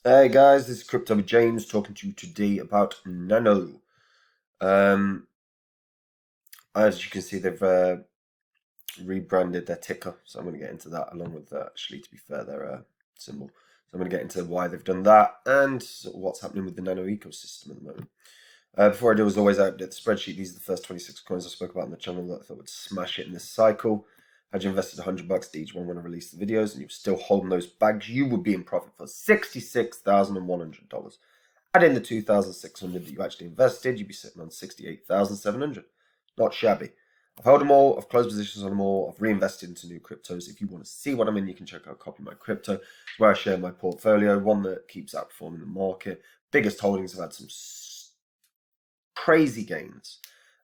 Hey guys, this is Crypto with James talking to you today about Nano. Um, as you can see, they've rebranded their ticker, so I'm going to get into that along with, actually, to be fair, their symbol. So I'm going to get into why they've done that and sort of what's happening with the Nano ecosystem at the moment. Before I do, as always, I update the spreadsheet. These are the first 26 coins I spoke about on the channel that I thought would smash it in this cycle. Had you invested $100 to each one when I released the videos and you were still holding those bags, you would be in profit for $66,100. Add in the 2,600 that you actually invested, you'd be sitting on 68,700. Not shabby. I've held them all, I've closed positions on them all, I've reinvested into new cryptos. If you want to see what I'm in, you can check out Copy My Crypto, where I share my portfolio, one that keeps outperforming the market. Biggest holdings have had some crazy gains.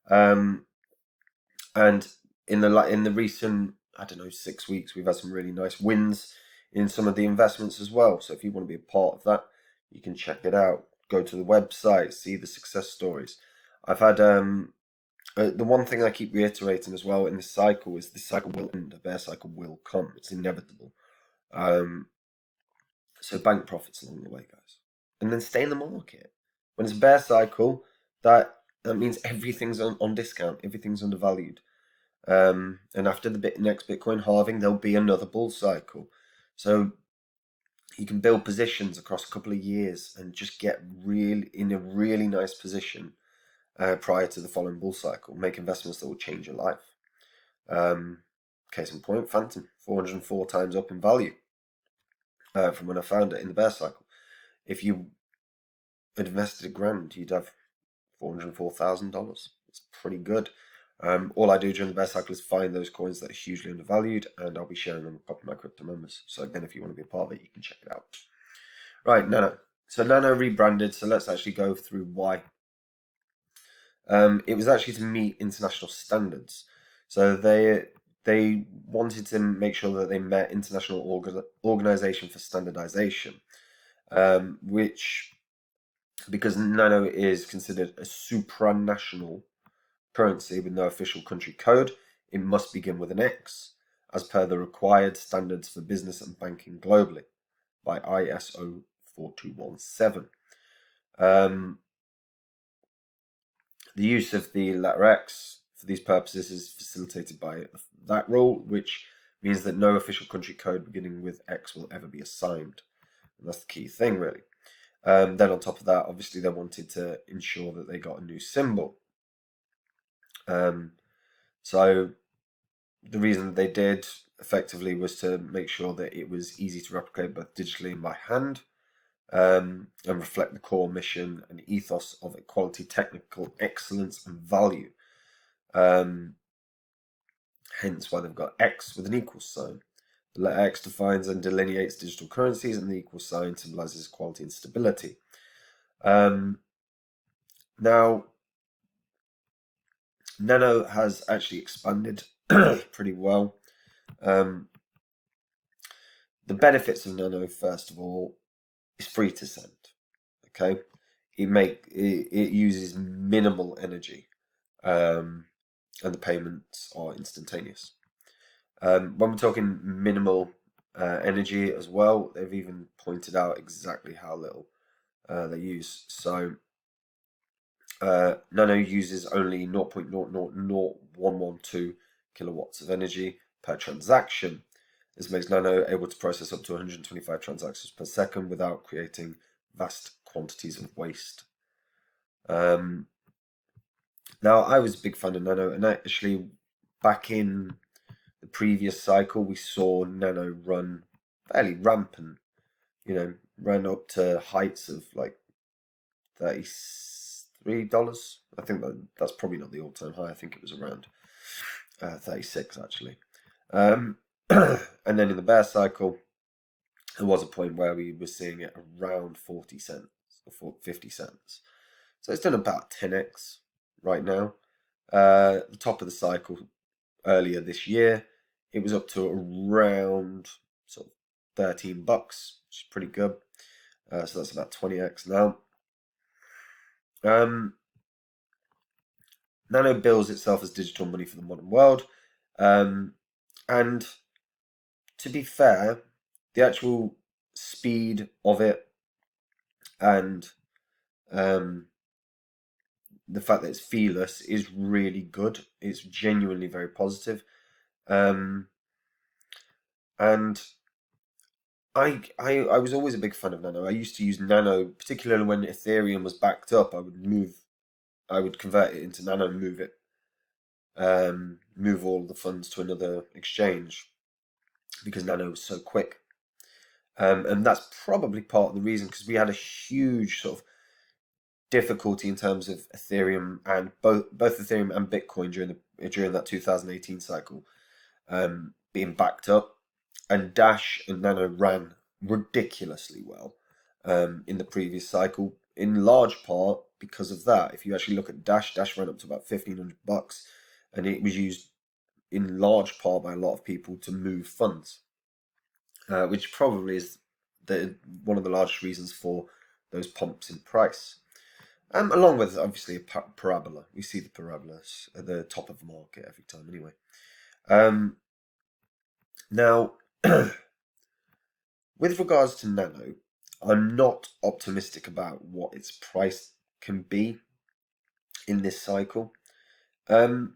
And in the recent, I don't know, 6 weeks, we've had some really nice wins in some of the investments as well. So if you want to be a part of that, you can check it out. Go to the website, see the success stories. I've had the one thing I keep reiterating as well in this cycle is this cycle will end. A bear cycle will come. It's inevitable. So bank profits along the way, guys, and then stay in the market. When it's a bear cycle, that means everything's on discount. Everything's undervalued. And after the next Bitcoin halving, there'll be another bull cycle. So you can build positions across a couple of years and just get in a really nice position prior to the following bull cycle. Make investments that will change your life. Case in point, Phantom, 404 times up in value from when I found it in the bear cycle. If you had invested $1,000, you'd have $404,000. It's pretty good. All I do during the bear cycle is find those coins that are hugely undervalued, and I'll be sharing them with a couple of my crypto members. So again, if you want to be a part of it, you can check it out. Right, Nano. So Nano rebranded. So let's actually go through why. It was actually to meet international standards. So they wanted to make sure that they met International Organization for Standardization, which, because Nano is considered a supranational currency with no official country code, it must begin with an X, as per the required standards for business and banking globally by ISO 4217. The use of the letter X for these purposes is facilitated by that rule, which means that no official country code beginning with X will ever be assigned. And that's the key thing, really. Then on top of that, obviously they wanted to ensure that they got a new symbol. So the reason that they did effectively was to make sure that it was easy to replicate both digitally and by hand, and reflect the core mission and ethos of equality, technical excellence, and value. Hence why they've got X with an equal sign. The letter X defines and delineates digital currencies, and the equal sign symbolizes equality and stability. Now, Nano has actually expanded pretty well. The benefits of Nano, first of all, is free to send. Okay, it uses minimal energy, and the payments are instantaneous. When we're talking minimal energy as well, they've even pointed out exactly how little they use. So Nano uses only 0.000112 kilowatts of energy per transaction. This makes Nano able to process up to 125 transactions per second without creating vast quantities of waste. Now, I was a big fan of Nano, and actually, back in the previous cycle, we saw Nano run fairly rampant. Ran up to heights of like $33. I think that's probably not the all-time high. I think it was around 36 actually. And then in the bear cycle, there was a point where we were seeing it around 40 cents or 50 cents. So it's done about 10x right now. The top of the cycle earlier this year, it was up to around sort of $13, which is pretty good. So that's about 20x now. Nano bills itself as digital money for the modern world. And to be fair, the actual speed of it and the fact that it's feeless is really good. It's genuinely very positive. And I was always a big fan of Nano. I used to use Nano, particularly when Ethereum was backed up. I would convert it into Nano and move all the funds to another exchange because Nano was so quick. And that's probably part of the reason, because we had a huge sort of difficulty in terms of Ethereum, and both Ethereum and Bitcoin during that 2018 cycle being backed up, and Dash and Nano ran ridiculously well in the previous cycle, in large part because of that. If you actually look at Dash ran up to about $1,500, and it was used in large part by a lot of people to move funds, which probably is one of the largest reasons for those pumps in price. Along with obviously a parabola. We see the parabolas at the top of the market every time anyway. Now, with regards to Nano, I'm not optimistic about what its price can be in this cycle. The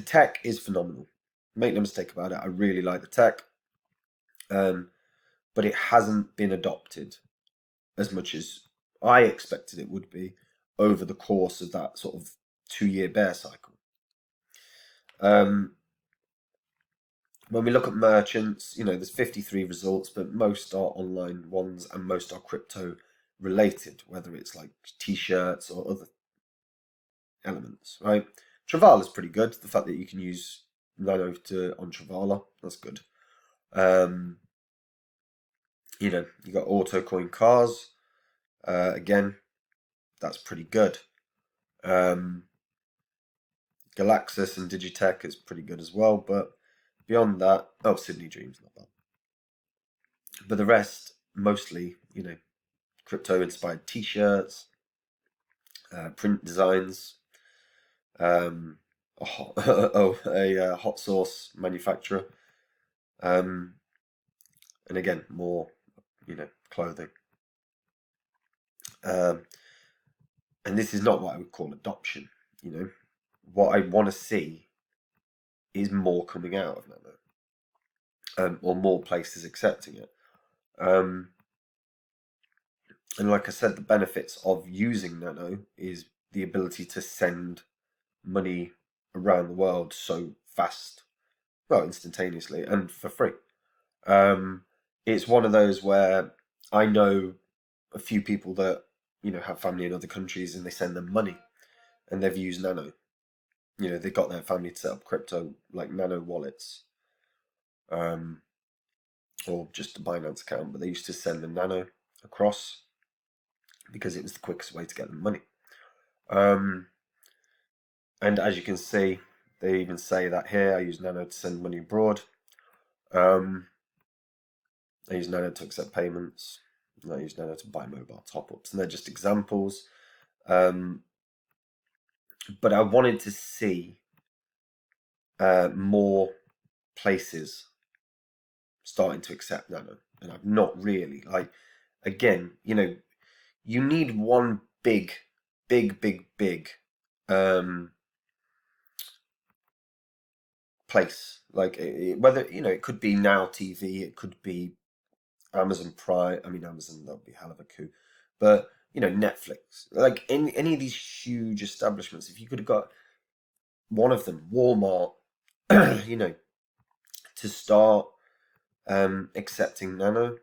tech is phenomenal. Make no mistake about it. I really like the tech. But it hasn't been adopted as much as I expected it would be over the course of that sort of 2-year bear cycle. When we look at merchants, there's 53 results, but most are online ones and most are crypto related, whether it's like t-shirts or other elements, right? Travala's pretty good. The fact that you can use Nano on Travala, that's good. You got AutoCoin cars. Again, that's pretty good. Galaxus and Digitech is pretty good as well, but beyond that, Sydney Dream's not bad. But the rest, mostly, crypto-inspired t-shirts, print designs, a hot sauce manufacturer, and again, more, clothing. And this is not what I would call adoption, What I want to see is more coming out of Nano, or more places accepting it. And like I said, the benefits of using Nano is the ability to send money around the world so fast, well, instantaneously and for free. It's one of those where I know a few people that have family in other countries, and they send them money, and they've used Nano. They got their family to set up crypto like Nano wallets, or just a Binance account, but they used to send the Nano across because it was the quickest way to get them money. And as you can see, they even say that here. I use Nano to send money abroad. I use Nano to accept payments. And I use Nano to buy mobile top-ups. And they're just examples. But I wanted to see more places starting to accept Nano. And I've not really. Again, you need one big place, like whether it could be Now TV, it could be Amazon Prime. I mean, Amazon, that would be a hell of a coup, but Netflix, like any of these huge establishments, if you could have got one of them, Walmart, to start accepting Nano,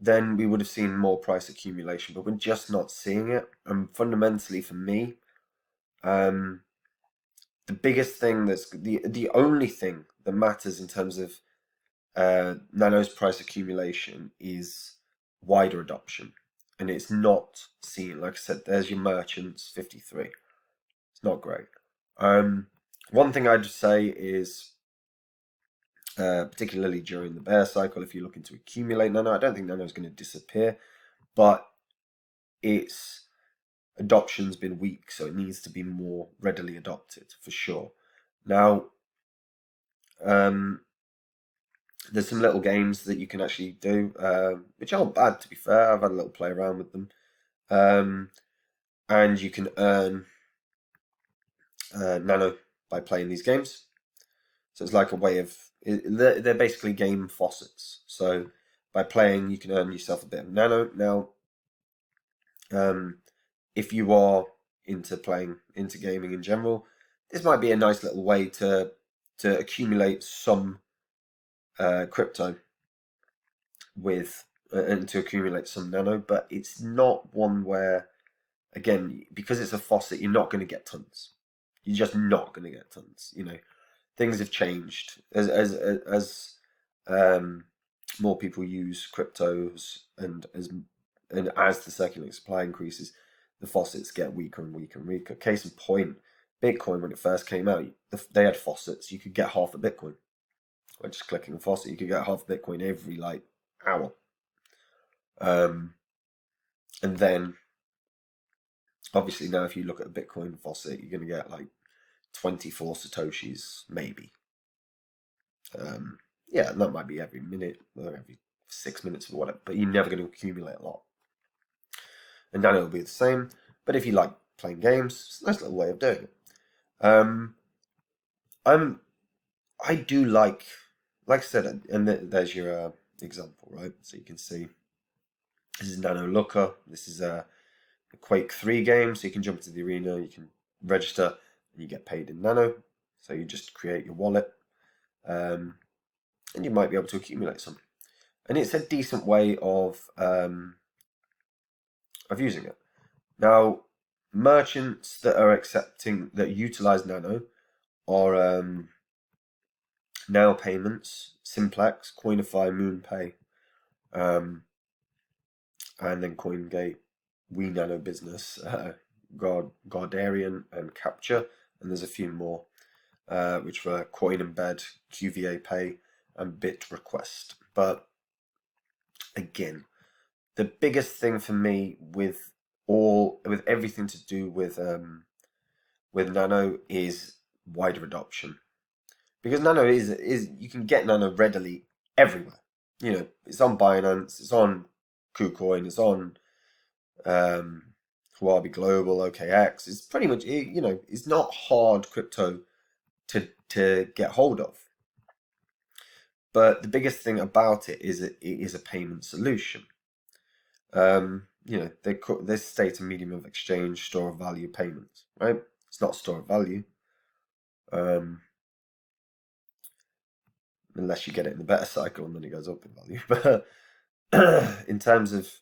then we would have seen more price accumulation. But we're just not seeing it, and fundamentally for me, the biggest thing that's the only thing that matters in terms of Nano's price accumulation is wider adoption, and it's not seen. Like I said, there's your merchants, 53. It's not great. One thing I'd say is, particularly during the bear cycle, if you're looking to accumulate Nano, I don't think Nano is going to disappear, but its adoption's been weak, so it needs to be more readily adopted for sure. Now, There's some little games that you can actually do, which aren't bad, to be fair. I've had a little play around with them. And you can earn Nano by playing these games. So it's like a way of, they're basically game faucets. So by playing, you can earn yourself a bit of Nano. Now, if you are into gaming in general, this might be a nice little way to accumulate some crypto with and to accumulate some Nano, but it's not one where, again, because it's a faucet, you're not going to get tons. You're just not going to get tons. Things have changed as more people use cryptos, and as the circulating supply increases, the faucets get weaker and weaker and weaker. Case in point, Bitcoin, when it first came out, they had faucets. You could get half a Bitcoin by just clicking a faucet. You could get half a Bitcoin every hour. And then obviously now if you look at a Bitcoin faucet, you're going to get 24 Satoshis, maybe. Yeah, and that might be every minute or every 6 minutes or whatever, but you're never going to accumulate a lot. And Nano will be the same, but if you like playing games, it's a nice little way of doing it. I do like I said, and there's your example, right? So you can see this is Nano Looker. This is a Quake 3 game, so you can jump into the arena, you can register, and you get paid in Nano. So you just create your wallet, and you might be able to accumulate some. And it's a decent way of using it. Now, merchants that utilize Nano are Now Payments, Simplex, Coinify, MoonPay, and then CoinGate, We Nano Business, Gardarian, and Capture, and there's a few more, which were Coin Embed, QVA Pay, and Bit Request. But again, the biggest thing for me with everything to do with Nano is wider adoption, because Nano is you can get Nano readily everywhere. It's on Binance, it's on KuCoin, it's on Huobi Global, OKX. It's pretty much it's not hard crypto to get hold of. But the biggest thing about it is it is a payment solution. They state a medium of exchange, store of value, payments, right? It's not store of value, unless you get it in the better cycle and then it goes up in value. But in terms of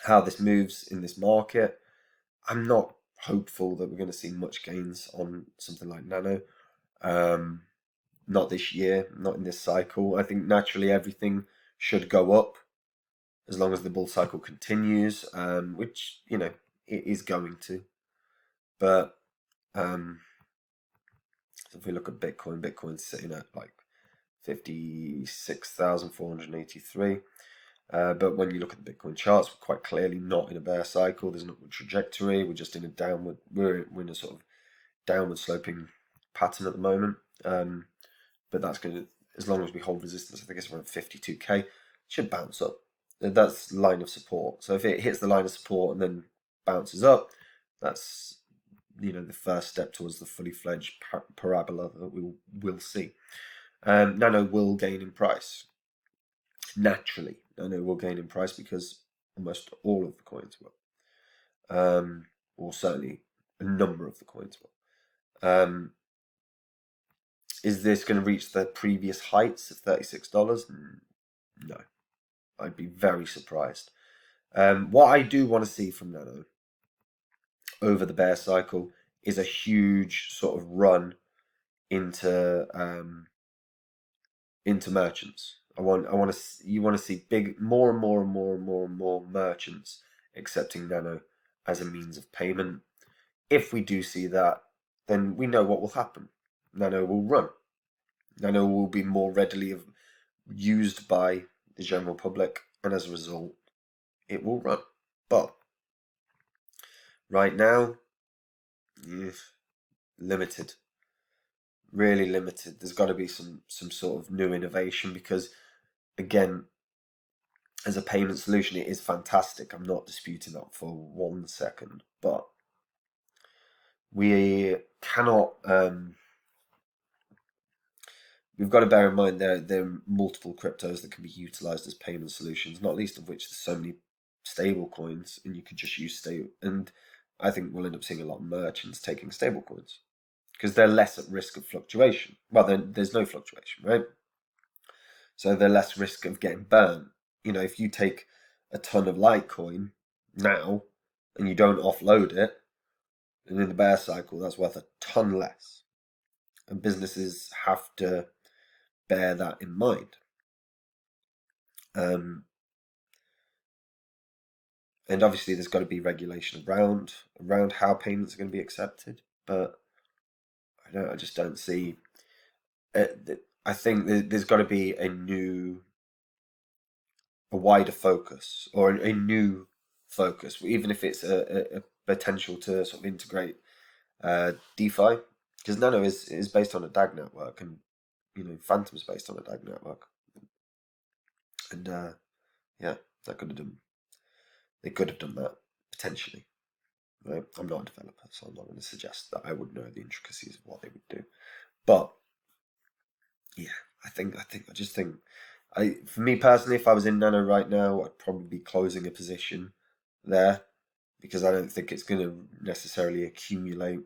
how this moves in this market, I'm not hopeful that we're going to see much gains on something like Nano. Not this year, not in this cycle. I think naturally everything should go up as long as the bull cycle continues, which it is going to. But if we look at Bitcoin's sitting at 56,483. But when you look at the Bitcoin charts, we're quite clearly not in a bear cycle. There's not a trajectory. We're just in a downward. We're in a sort of downward sloping pattern at the moment. But that's going to, as long as we hold resistance, I think it's around 52k, should bounce up. That's line of support. So if it hits the line of support and then bounces up, that's the first step towards the fully fledged parabola that we will see. Nano will gain in price. Naturally, Nano will gain in price because almost all of the coins will, or certainly a number of the coins will. Is this going to reach the previous heights of $36? No, I'd be very surprised. What I do want to see from Nano over the bear cycle is a huge sort of run into merchants. You want to see more and more merchants accepting Nano as a means of payment. If we do see that, then we know what will happen. Nano will run. Nano will be more readily used by the general public, and as a result, it will run. But right now, limited. really limited. There's got to be some sort of new innovation because, again, as a payment solution, it is fantastic. I'm not disputing that for 1 second, but we cannot. We've got to bear in mind there are multiple cryptos that can be utilized as payment solutions, not least of which there's so many stable coins, and you could just use stable. And I think we'll end up seeing a lot of merchants taking stable coins because they're less at risk of fluctuation. Well, then there's no fluctuation, right? So they're less risk of getting burnt. You know, if you take a ton of Litecoin now and you don't offload it, and in the bear cycle, that's worth a ton less. And businesses have to bear that in mind. And obviously, there's got to be regulation around how payments are going to be accepted. But I just don't see. I think there's got to be a wider focus or a new focus, even if it's a potential to sort of integrate DeFi, because Nano is based on a DAG network, and Phantom's based on a DAG network, and yeah, they could have done that potentially. Right? I'm not a developer, so I'm not going to suggest that I would know the intricacies of what they would do, but yeah, I just think, for me personally, if I was in Nano right now, I'd probably be closing a position there because I don't think it's going to necessarily accumulate.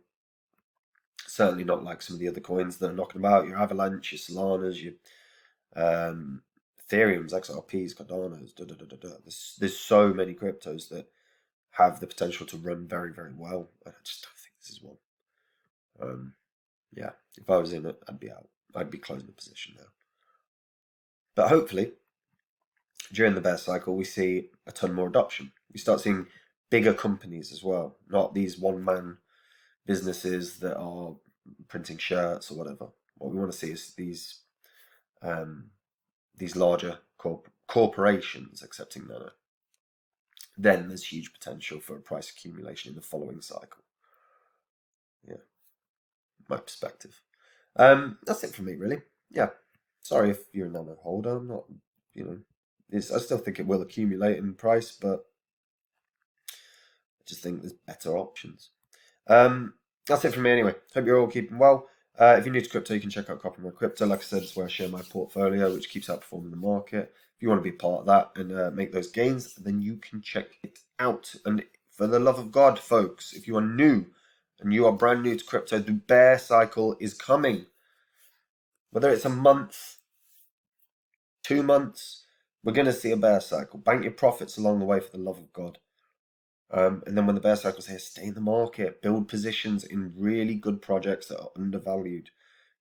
Certainly not like some of the other coins that are knocking about. Your Avalanche, your Solanas, your Ethereum's, XRPs, Cardano's, There's so many cryptos that have the potential to run very, very well. And I just don't think this is one. Yeah, if I was in it, I'd be out. I'd be closing the position now. But hopefully, during the bear cycle, we see a ton more adoption. We start seeing bigger companies as well, not these one-man businesses that are printing shirts or whatever. What we want to see is these larger corporations accepting Nano. Then there's huge potential for a price accumulation in the following cycle. Yeah, my perspective. That's it for me, really. Yeah, sorry if you're a Nano holder. I'm not, I still think it will accumulate in price, but I just think there's better options. That's it from me anyway. Hope you're all keeping well. If you're new to crypto, you can check out Copy My Crypto. Like I said, it's where I share my portfolio, which keeps outperforming the market. If you want to be part of that and make those gains, then you can check it out. And for the love of God, folks, if you are new and you are brand new to crypto, the bear cycle is coming. Whether it's a month, 2 months, we're going to see a bear cycle. Bank your profits along the way for the love of God. And then when the bear cycle's here, stay in the market, build positions in really good projects that are undervalued.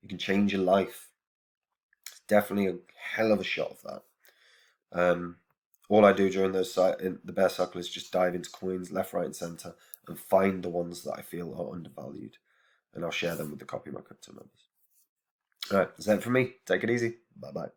You can change your life. It's definitely a hell of a shot of that. All I do during the bear cycle is just dive into coins left, right, and center and find the ones that I feel are undervalued, and I'll share them with the Copy My Crypto members. All right, that's it for me. Take it easy. Bye bye.